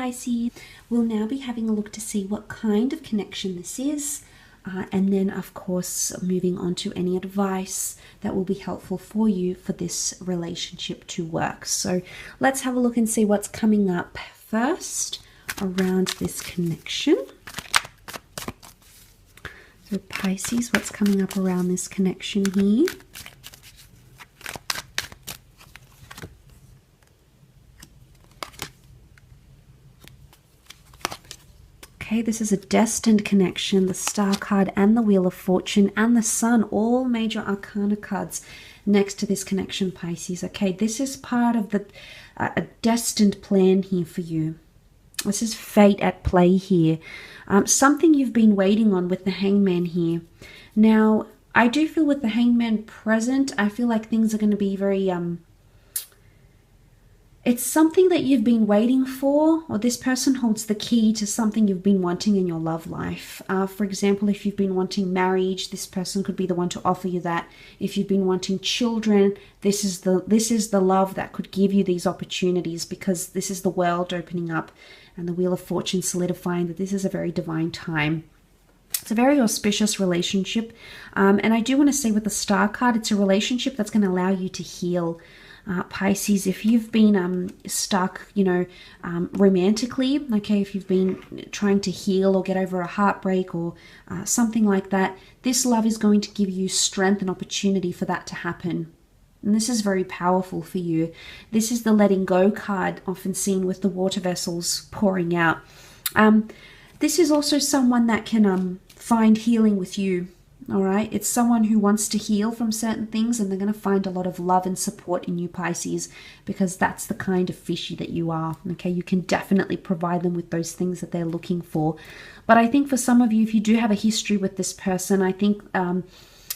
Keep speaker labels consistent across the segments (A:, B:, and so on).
A: Pisces. We'll now be having a look to see what kind of connection this is. And then, of course, moving on to any advice that will be helpful for you for this relationship to work. So let's have a look and see what's coming up first around this connection. So Pisces, what's coming up around this connection here? Okay, this is a destined connection. The Star card and the Wheel of Fortune and the Sun, all major arcana cards next to this connection, Pisces. Okay, this is part of a destined plan here for you. This is fate at play here. Something you've been waiting on with the Hangman here. Now, I do feel with the Hangman present, I feel like things are going to be very... It's something that you've been waiting for, or this person holds the key to something you've been wanting in your love life. For example, if you've been wanting marriage, this person could be the one to offer you that. If you've been wanting children, this is the love that could give you these opportunities, because this is the world opening up and the Wheel of Fortune solidifying that this is a very divine time. It's a very auspicious relationship. And I do want to say with the Star card, it's a relationship that's going to allow you to heal. Pisces, if you've been stuck, romantically, okay, if you've been trying to heal or get over a heartbreak or something like that, this love is going to give you strength and opportunity for that to happen. And this is very powerful for you. This is the letting go card, often seen with the water vessels pouring out. This is also someone that can find healing with you. All right, it's someone who wants to heal from certain things, and they're going to find a lot of love and support in you, Pisces, because that's the kind of fishy that you are. Okay, you can definitely provide them with those things that they're looking for. But I think for some of you, if you do have a history with this person, I think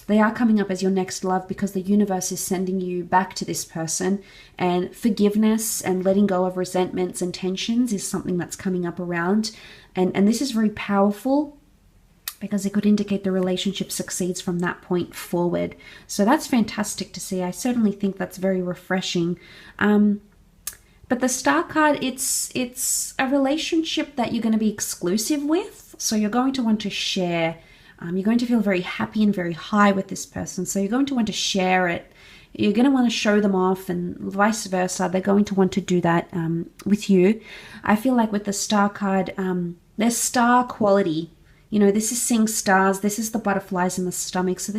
A: they are coming up as your next love, because the universe is sending you back to this person, and forgiveness and letting go of resentments and tensions is something that's coming up around. And this is very powerful, because it could indicate the relationship succeeds from that point forward. So that's fantastic to see. I certainly think that's very refreshing. But the Star card, it's a relationship that you're going to be exclusive with. So you're going to want to share. You're going to feel very happy and very high with this person. So you're going to want to share it. You're going to want to show them off, and vice versa. They're going to want to do that with you. I feel like with the Star card, there's star quality. This is seeing stars. This is the butterflies in the stomach. So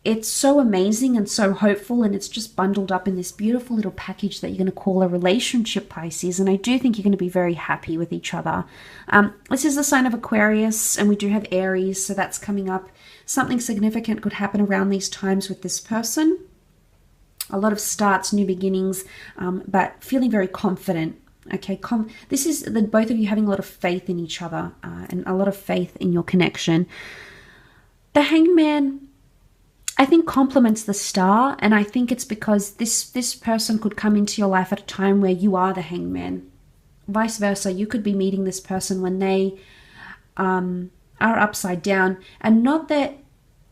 A: it's so amazing and so hopeful, and it's just bundled up in this beautiful little package that you're going to call a relationship, Pisces. And I do think you're going to be very happy with each other. This is the sign of Aquarius, and we do have Aries, so that's coming up. Something significant could happen around these times with this person. A lot of starts, new beginnings, but feeling very confident. Okay, this is the both of you having a lot of faith in each other and a lot of faith in your connection. The Hangman, I think, complements the Star, and I think it's because this person could come into your life at a time where you are the Hangman. Vice versa, you could be meeting this person when they are upside down, and not that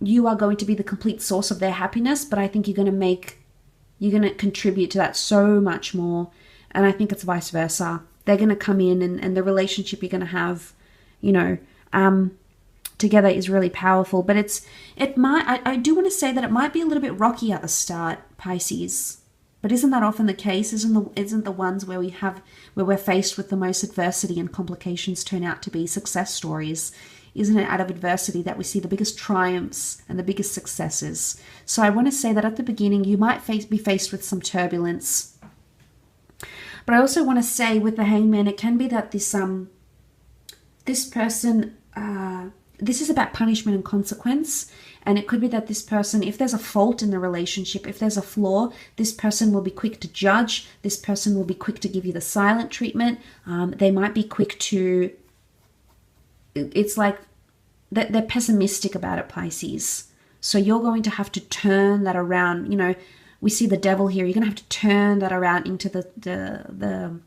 A: you are going to be the complete source of their happiness, but I think you're going to contribute to that so much more. And I think it's vice versa. They're going to come in, and the relationship you're going to have, together is really powerful. But I do want to say that it might be a little bit rocky at the start, Pisces. But isn't that often the case? Isn't the ones where we're faced with the most adversity and complications turn out to be success stories? Isn't it out of adversity that we see the biggest triumphs and the biggest successes? So I want to say that at the beginning, you might be faced with some turbulence. But I also want to say with the Hangman, it can be that this person, this is about punishment and consequence. And it could be that this person, if there's a fault in the relationship, if there's a flaw, this person will be quick to judge. This person will be quick to give you the silent treatment. They might be quick to, it's like they're pessimistic about it, Pisces. So you're going to have to turn that around. We see the devil here. You're going to have to turn that around into the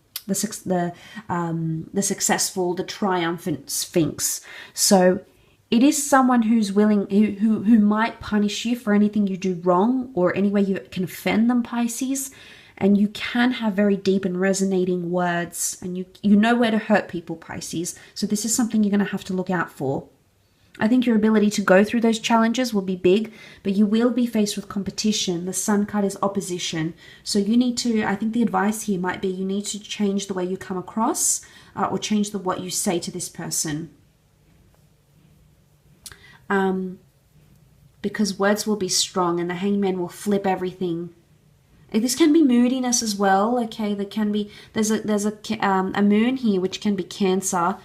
A: successful, the triumphant Sphinx. So it is someone who's willing, who might punish you for anything you do wrong or any way you can offend them, Pisces. and you can have very deep and resonating words, and you know where to hurt people, Pisces. So this is something you're going to have to look out for. I think your ability to go through those challenges will be big, but you will be faced with competition. The Sun card is opposition. So you need to, I think the advice here might be you need to change the way you come across or change what you say to this person. Because words will be strong and the Hangman will flip everything. This can be moodiness as well, okay? There's a moon here which can be Cancer,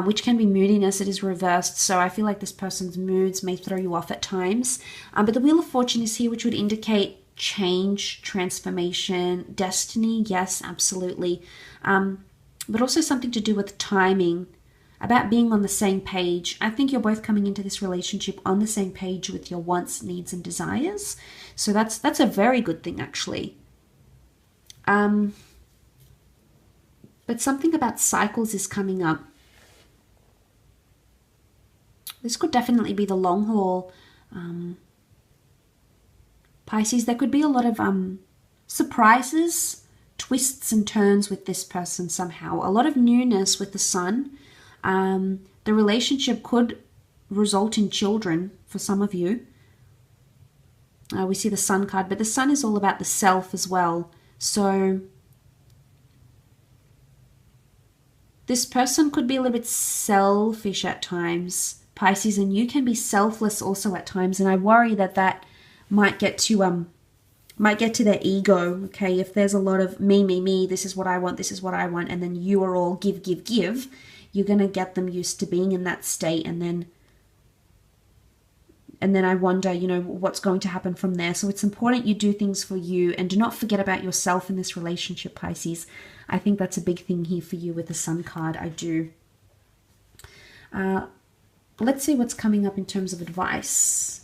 A: which can be moodiness. It is reversed, so I feel like this person's moods may throw you off at times. But the Wheel of Fortune is here, which would indicate change, transformation, destiny. Yes, absolutely. But also something to do with timing, about being on the same page. I think you're both coming into this relationship on the same page with your wants, needs, and desires. So that's a very good thing, actually. But something about cycles is coming up. This could definitely be the long haul. Pisces, there could be a lot of surprises, twists and turns with this person somehow. A lot of newness with the Sun. The relationship could result in children for some of you. We see the Sun card, but the Sun is all about the self as well. So this person could be a little bit selfish at times, Pisces, and you can be selfless also at times. And I worry that might get to their ego. Okay, if there's a lot of me, this is what I want, and then you are all give, you're going to get them used to being in that state, and then I wonder, what's going to happen from there. So it's important you do things for you, and do not forget about yourself in this relationship, Pisces. I think that's a big thing here for you with the Sun card. I do. Let's see what's coming up in terms of advice.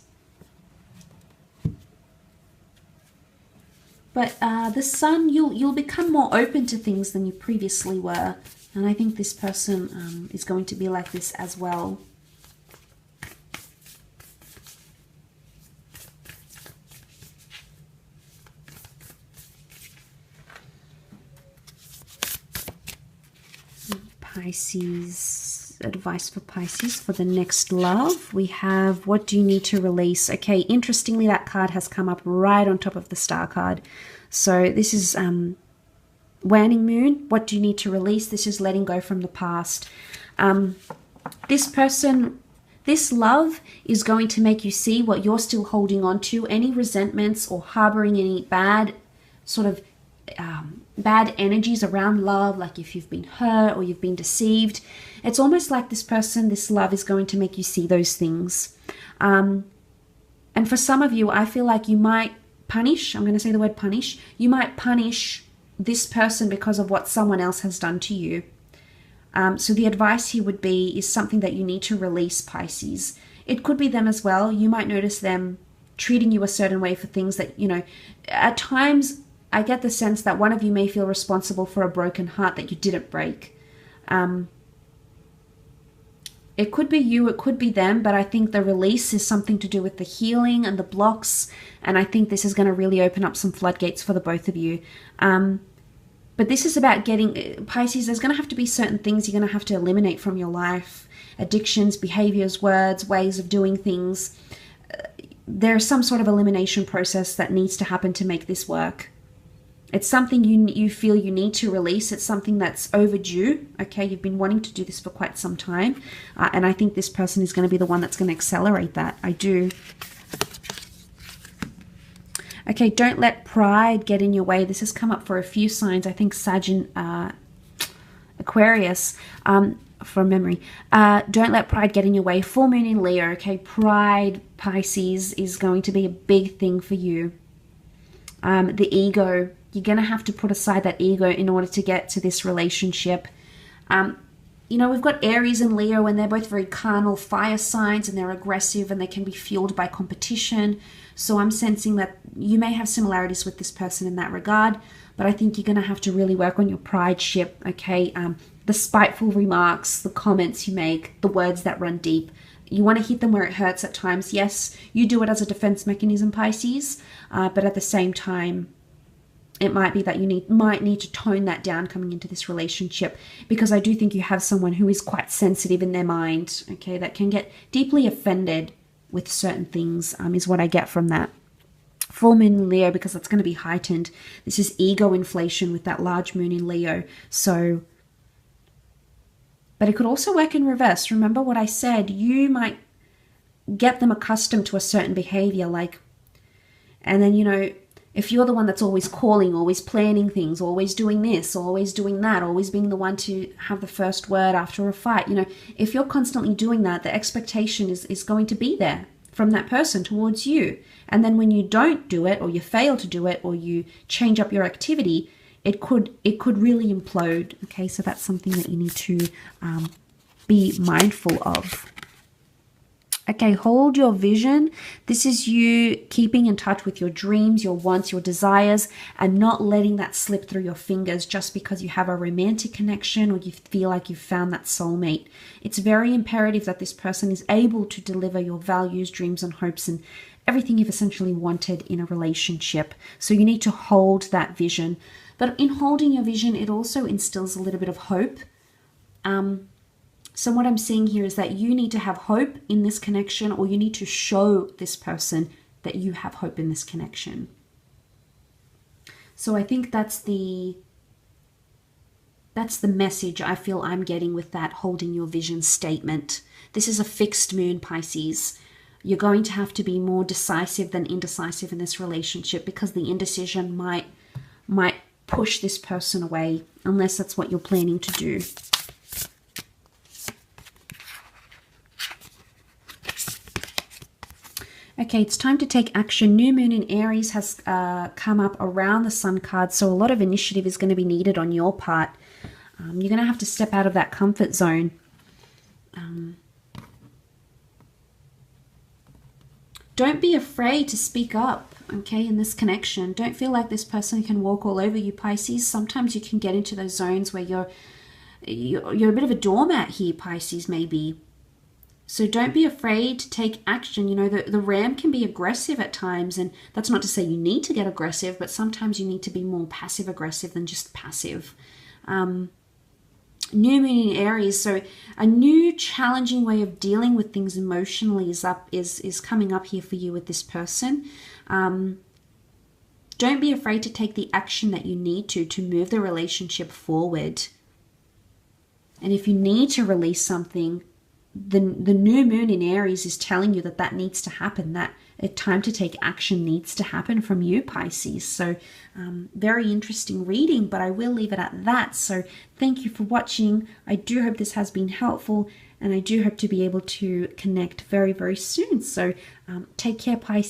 A: But the Sun, you'll become more open to things than you previously were. And I think this person is going to be like this as well. Pisces, advice for Pisces for the next love. We have, what do you need to release? Okay, interestingly, that card has come up right on top of the Star card. So this is Waning Moon. What do you need to release? This is letting go from the past. This person, this love is going to make you see what you're still holding on to, any resentments or harboring any bad bad energies around love, like if you've been hurt or you've been deceived. It's almost like this person, this love is going to make you see those things. And for some of you, I feel like you might punish, I'm going to say the word punish, you might punish this person because of what someone else has done to you. So the advice here would be, is something that you need to release, Pisces. It could be them as well. You might notice them treating you a certain way for things that, at times I get the sense that one of you may feel responsible for a broken heart that you didn't break. It could be you, it could be them, but I think the release is something to do with the healing and the blocks, and I think this is going to really open up some floodgates for the both of you. But this is about getting, Pisces, there's going to have to be certain things you're going to have to eliminate from your life. Addictions, behaviors, words, ways of doing things. There's some sort of elimination process that needs to happen to make this work. It's something you feel you need to release. It's something that's overdue. Okay, you've been wanting to do this for quite some time. And I think this person is going to be the one that's going to accelerate that. I do. Okay, don't let pride get in your way. This has come up for a few signs. I think Aquarius, from memory. Don't let pride get in your way. Full moon in Leo, okay? Pride, Pisces, is going to be a big thing for you. The ego, you're going to have to put aside that ego in order to get to this relationship. We've got Aries and Leo, and they're both very carnal fire signs, and they're aggressive, and they can be fueled by competition. So I'm sensing that you may have similarities with this person in that regard, but I think you're going to have to really work on your pride ship, okay? The spiteful remarks, the comments you make, the words that run deep. You want to hit them where it hurts at times. Yes, you do it as a defense mechanism, Pisces, but at the same time, it might be that you might need to tone that down coming into this relationship, because I do think you have someone who is quite sensitive in their mind, okay, that can get deeply offended with certain things, is what I get from that. Full moon in Leo, because that's going to be heightened. This is ego inflation with that large moon in Leo. So, but it could also work in reverse. Remember what I said, you might get them accustomed to a certain behavior, like, and then, you know, if you're the one that's always calling, always planning things, always doing this, always doing that, always being the one to have the first word after a fight, you know, if you're constantly doing that, the expectation is going to be there from that person towards you. And then when you don't do it, or you fail to do it, or you change up your activity, it could really implode. Okay, so that's something that you need to be mindful of. Okay, hold your vision. This is you keeping in touch with your dreams, your wants, your desires, and not letting that slip through your fingers just because you have a romantic connection or you feel like you've found that soulmate. It's very imperative that this person is able to deliver your values, dreams, and hopes, and everything you've essentially wanted in a relationship. So you need to hold that vision. But in holding your vision, it also instills a little bit of hope. So what I'm seeing here is that you need to have hope in this connection, or you need to show this person that you have hope in this connection. So I think that's the message I feel I'm getting with that holding your vision statement. This is a fixed moon, Pisces. You're going to have to be more decisive than indecisive in this relationship, because the indecision might push this person away, unless that's what you're planning to do. Okay, it's time to take action. New moon in Aries has come up around the Sun card, so a lot of initiative is going to be needed on your part. You're going to have to step out of that comfort zone. Don't be afraid to speak up, okay, in this connection. Don't feel like this person can walk all over you, Pisces. Sometimes you can get into those zones where you're a bit of a doormat here, Pisces, maybe. So don't be afraid to take action. You know, the ram can be aggressive at times, and that's not to say you need to get aggressive, but sometimes you need to be more passive aggressive than just passive. New moon in Aries, so a new challenging way of dealing with things emotionally is coming up here for you with this person. Don't be afraid to take the action that you need to move the relationship forward. And if you need to release something, the new moon in Aries is telling you that needs to happen, that a time to take action needs to happen from you, Pisces. So very interesting reading, but I will leave it at that. So thank you for watching. I do hope this has been helpful, and I do hope to be able to connect very, very soon. So take care, Pisces.